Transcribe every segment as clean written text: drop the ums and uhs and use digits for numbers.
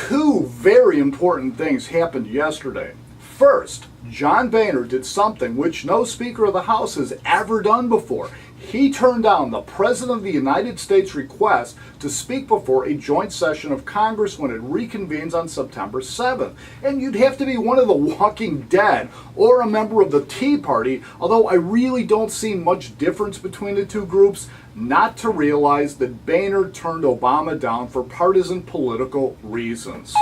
Two very important things happened yesterday. First, John Boehner did something which no Speaker of the House has ever done before. He turned down the President of the United States' request to speak before a joint session of Congress when it reconvenes on September 7th. And you'd have to be one of the Walking Dead or a member of the Tea Party, although I really don't see much difference between the two groups, not to realize that Boehner turned Obama down for partisan political reasons.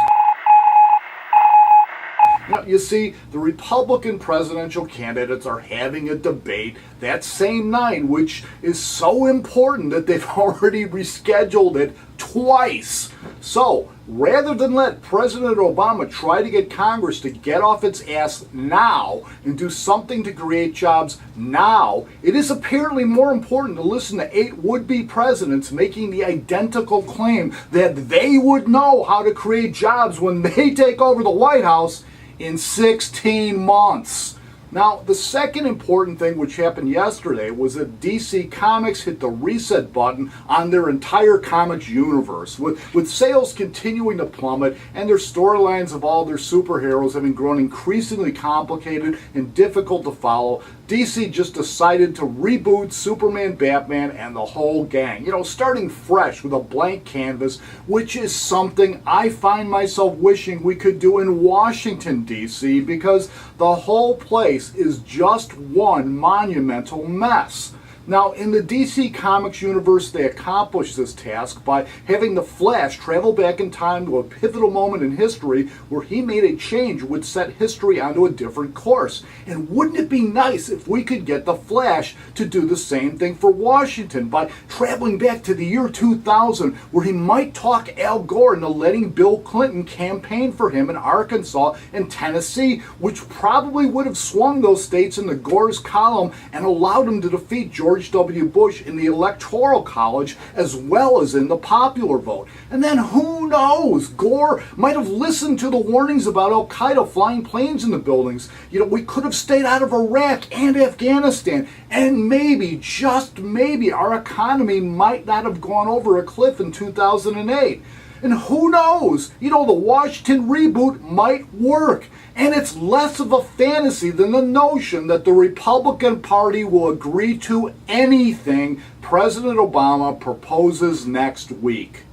Now, you see, the Republican presidential candidates are having a debate that same night, which is so important that they've already rescheduled it twice. So, rather than let President Obama try to get Congress to get off its ass now and do something to create jobs now, it is apparently more important to listen to 8 would-be presidents making the identical claim that they would know how to create jobs when they take over the White House in 16 months. Now, the second important thing which happened yesterday was that DC Comics hit the reset button on their entire comics universe, with sales continuing to plummet and their storylines of all their superheroes having grown increasingly complicated and difficult to follow. DC just decided to reboot Superman, Batman, and the whole gang. You know, starting fresh with a blank canvas, which is something I find myself wishing we could do in Washington, D.C., because the whole place is just one monumental mess. Now, in the DC Comics universe, they accomplished this task by having the Flash travel back in time to a pivotal moment in history where he made a change which set history onto a different course. And wouldn't it be nice if we could get the Flash to do the same thing for Washington by traveling back to the year 2000, where he might talk Al Gore into letting Bill Clinton campaign for him in Arkansas and Tennessee, which probably would have swung those states into Gore's column and allowed him to defeat George W. Bush in the Electoral College as well as in the popular vote. And then who knows, Gore might have listened to the warnings about Al Qaeda flying planes in the buildings. You know, we could have stayed out of Iraq and Afghanistan, and maybe, just maybe, our economy might not have gone over a cliff in 2008. And who knows, you know, the Washington reboot might work. And it's less of a fantasy than the notion that the Republican Party will agree to anything President Obama proposes next week.